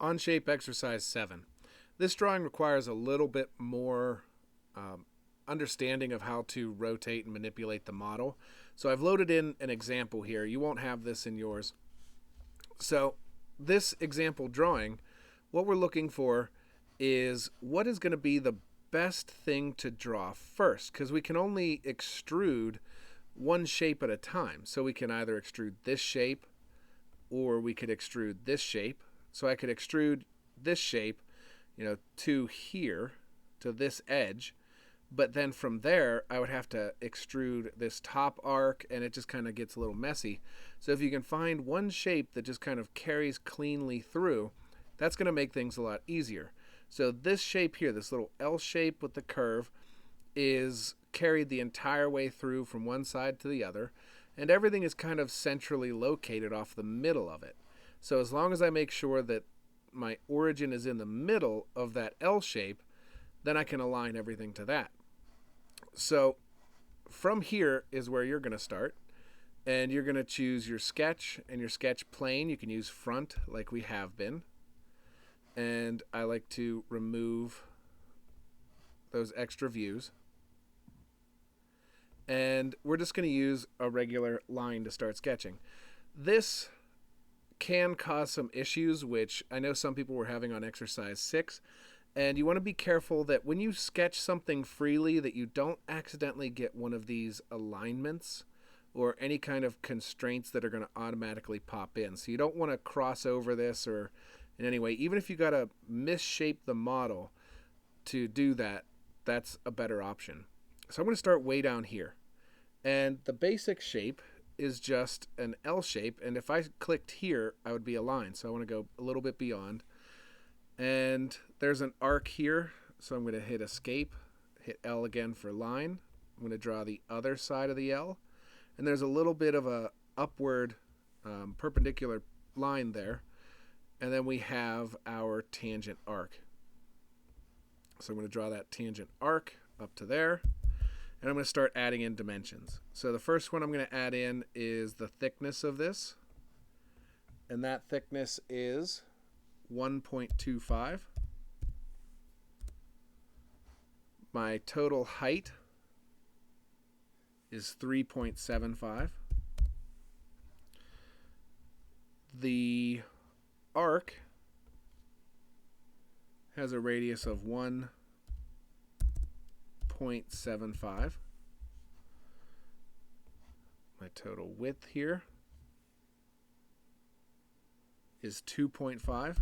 OnShape Exercise 7. This drawing requires a little bit more understanding of how to rotate and manipulate the model. So I've loaded in an example here. You won't have this in yours. So this example drawing, what we're looking for is what is going to be the best thing to draw first, because we can only extrude one shape at a time. So we can either extrude this shape or we could extrude this shape. So I could extrude this shape, to here, to this edge, but then from there I would have to extrude this top arc, and it just kind of gets a little messy. So if you can find one shape that just kind of carries cleanly through, that's going to make things a lot easier. So this shape here, this little L shape with the curve, is carried the entire way through from one side to the other, and everything is kind of centrally located off the middle of it. So as long as I make sure that my origin is in the middle of that L shape, then I can align everything to that. So from here is where you're going to start, and you're going to choose your sketch and your sketch plane. You can use front like we have been, and I like to remove those extra views, and we're just going to use a regular line to start sketching. This can cause some issues, which I know some people were having on exercise 6, and you want to be careful that when you sketch something freely that you don't accidentally get one of these alignments or any kind of constraints that are going to automatically pop in. So you don't want to cross over this or in any way. Even if you got to misshape the model to do that, that's a better option. So I'm going to start way down here, and the basic shape is just an L shape, and if I clicked here I would be aligned. So I want to go a little bit beyond, and there's an arc here, so I'm going to hit escape, hit L again for line. I'm going to draw the other side of the L, and there's a little bit of a upward perpendicular line there, and then we have our tangent arc. So I'm going to draw that tangent arc up to there, and I'm going to start adding in dimensions. So the first one I'm going to add in is the thickness of this, and that thickness is 1.25. My total height is 3.75. The arc has a radius of 1.75. My total width here is 2.5.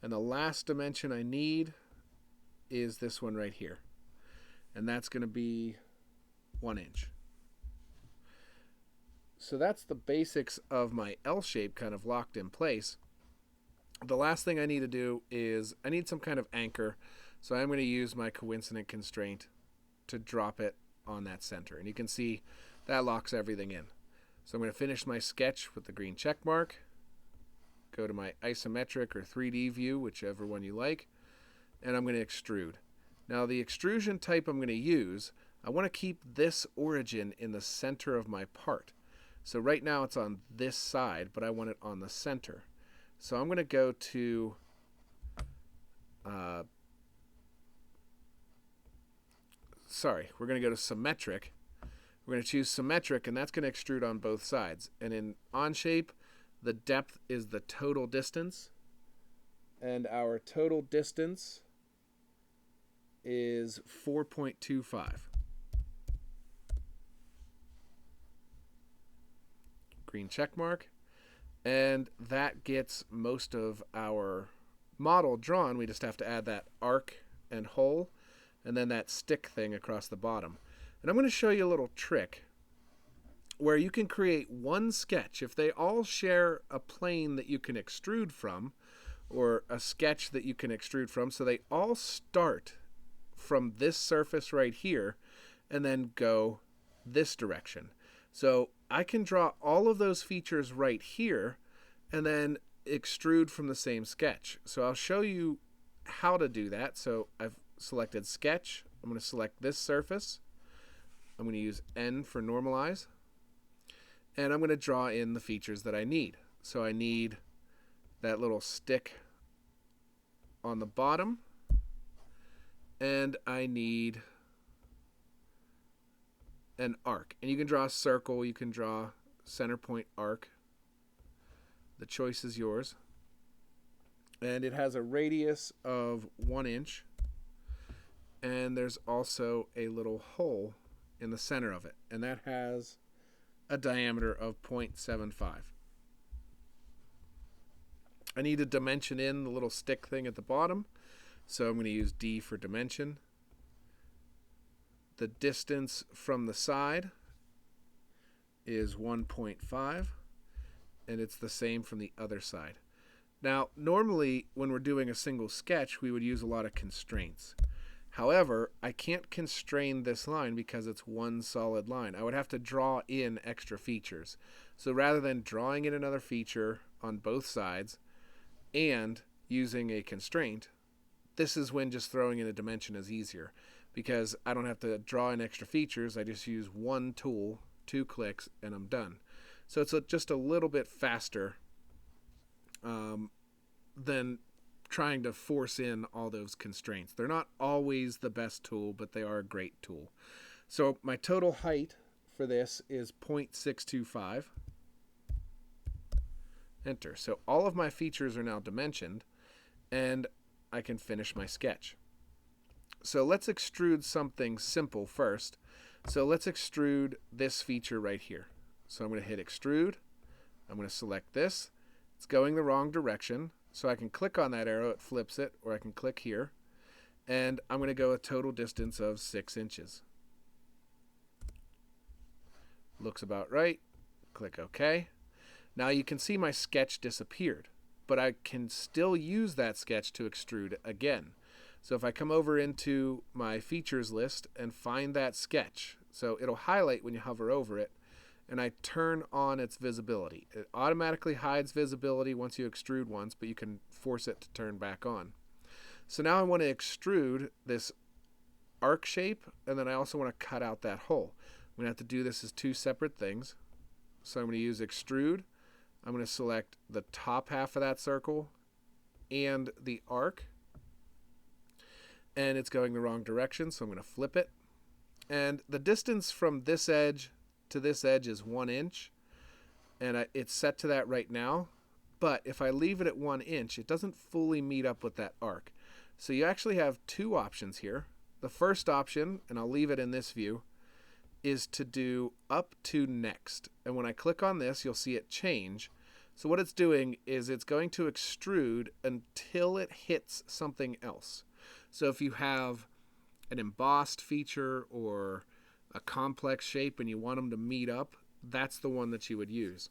And the last dimension I need is this one right here, and that's going to be 1 inch. So that's the basics of my L shape kind of locked in place. The last thing I need to do is I need some kind of anchor, so I'm going to use my coincident constraint to drop it on that center, and you can see that locks everything in. So I'm going to finish my sketch with the green check mark, go to my isometric or 3D view, whichever one you like, and I'm going to extrude. Now the extrusion type I'm going to use, I want to keep this origin in the center of my part. So right now it's on this side, but I want it on the center. So I'm going to go to we're going to go to symmetric. We're going to choose symmetric, and that's going to extrude on both sides. And in OnShape, the depth is the total distance, and our total distance is 4.25. Green check mark, and that gets most of our model drawn. We just have to add that arc and hole, and then that stick thing across the bottom. And I'm going to show you a little trick where you can create one sketch. If they all share a plane that you can extrude from, or a sketch that you can extrude from, so they all start from this surface right here and then go this direction. So I can draw all of those features right here and then extrude from the same sketch. So I'll show you how to do that. So I've selected sketch. I'm going to select this surface. I'm going to use N for normalize, and I'm going to draw in the features that I need. So I need that little stick on the bottom, and I need an arc. And you can draw a circle, you can draw center point arc. The choice is yours. And it has a radius of 1 inch. And there's also a little hole in the center of it. And that has a diameter of 0.75. I need to dimension in the little stick thing at the bottom. So I'm going to use D for dimension. The distance from the side is 1.5, and it's the same from the other side. Now, normally when we're doing a single sketch, we would use a lot of constraints. However, I can't constrain this line because it's one solid line. I would have to draw in extra features. So rather than drawing in another feature on both sides and using a constraint, this is when just throwing in a dimension is easier, because I don't have to draw in extra features. I just use one tool, 2 clicks, and I'm done. So it's just a little bit faster than trying to force in all those constraints. They're not always the best tool, but they are a great tool. So my total height for this is 0.625. Enter. So all of my features are now dimensioned, and I can finish my sketch. So let's extrude something simple first. So let's extrude this feature right here. So I'm going to hit extrude. I'm going to select this. It's going the wrong direction. So I can click on that arrow, it flips it, or I can click here. And I'm going to go a total distance of 6 inches. Looks about right. Click OK. Now you can see my sketch disappeared, but I can still use that sketch to extrude again. So if I come over into my features list and find that sketch, so it'll highlight when you hover over it, and I turn on its visibility. It automatically hides visibility once you extrude once, but you can force it to turn back on. So now I want to extrude this arc shape, and then I also want to cut out that hole. I'm going to have to do this as 2 separate things. So I'm going to use extrude. I'm going to select the top half of that circle and the arc. And it's going the wrong direction, so I'm going to flip it. And the distance from this edge to this edge is 1 inch. And it's set to that right now. But if I leave it at 1 inch, it doesn't fully meet up with that arc. So you actually have 2 options here. The first option, and I'll leave it in this view, is to do up to next. And when I click on this, you'll see it change. So what it's doing is it's going to extrude until it hits something else. So if you have an embossed feature or a complex shape and you want them to meet up, that's the one that you would use.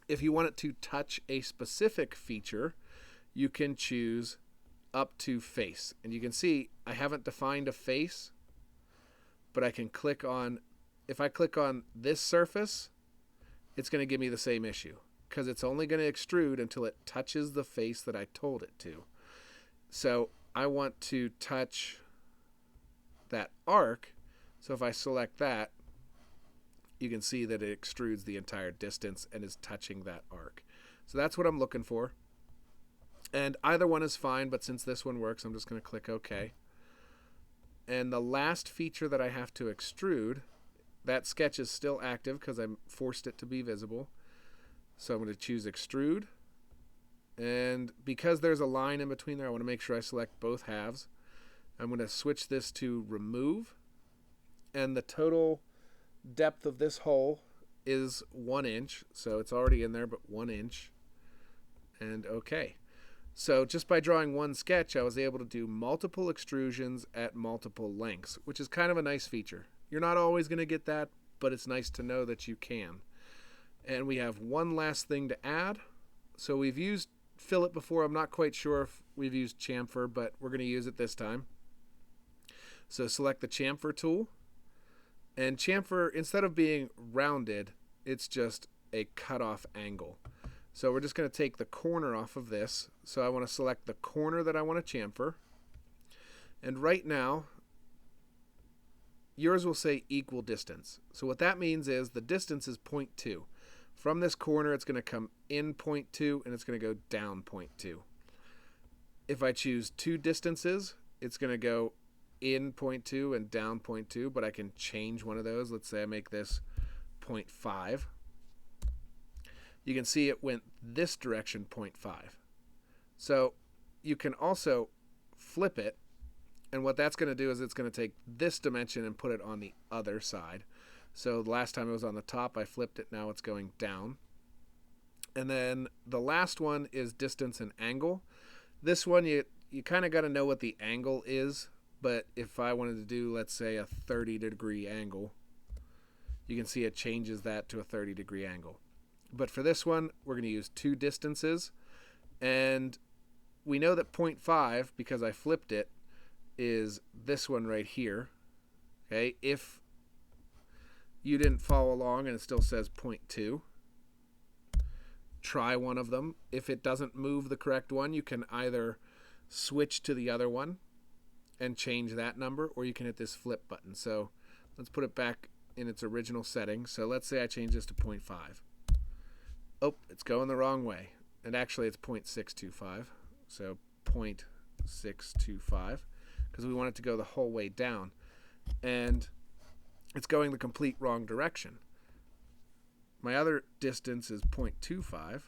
If you want it to touch a specific feature, you can choose up to face. And you can see I haven't defined a face, but I can click on, if I click on this surface, it's going to give me the same issue because it's only going to extrude until it touches the face that I told it to. So I want to touch that arc. So if I select that, you can see that it extrudes the entire distance and is touching that arc. So that's what I'm looking for. And either one is fine, but since this one works, I'm just going to click OK. And the last feature that I have to extrude, that sketch is still active because I forced it to be visible. So I'm going to choose extrude. And because there's a line in between there, I want to make sure I select both halves. I'm going to switch this to remove. And the total depth of this hole is 1 inch. So it's already in there, but 1 inch. And OK. So just by drawing one sketch, I was able to do multiple extrusions at multiple lengths, which is kind of a nice feature. You're not always going to get that, but it's nice to know that you can. And we have one last thing to add. So we've used fillet before. I'm not quite sure if we've used chamfer, but we're going to use it this time. So select the chamfer tool. And chamfer, instead of being rounded, it's just a cutoff angle. So we're just going to take the corner off of this. So I want to select the corner that I want to chamfer. And right now, yours will say equal distance. So what that means is the distance is 0.2. From this corner, it's going to come in 0.2 and it's going to go down 0.2. If I choose two distances, it's going to go in 0.2 and down 0.2, but I can change one of those. Let's say I make this 0.5. You can see it went this direction 0.5. So you can also flip it, and what that's going to do is it's going to take this dimension and put it on the other side. So the last time it was on the top, I flipped it, now it's going down. And then the last one is distance and angle. This one, you kind of got to know what the angle is, but if I wanted to do, let's say, a 30-degree angle, you can see it changes that to a 30-degree angle. But for this one, we're going to use two distances, and we know that 0.5, because I flipped it, is this one right here. Okay, if you didn't follow along and it still says 0.2, try one of them. If it doesn't move the correct one, you can either switch to the other one and change that number, or you can hit this flip button. So let's put it back in its original setting. So let's say I change this to 0.5. Oh, it's going the wrong way. And actually it's 0.625. So 0.625, because we want it to go the whole way down. And it's going the complete wrong direction. My other distance is 0.25,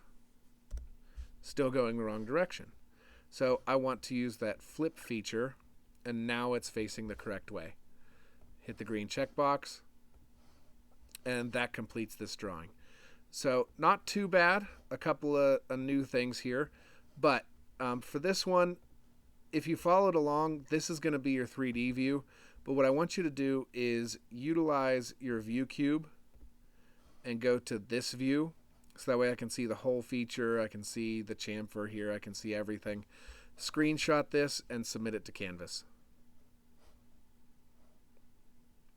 still going the wrong direction. So I want to use that flip feature, and now it's facing the correct way. Hit the green checkbox, and that completes this drawing. So not too bad, a couple of new things here, but for this one, if you followed along, this is going to be your 3D view, but what I want you to do is utilize your view cube and go to this view, so that way I can see the whole feature, I can see the chamfer here, I can see everything. Screenshot this and submit it to Canvas.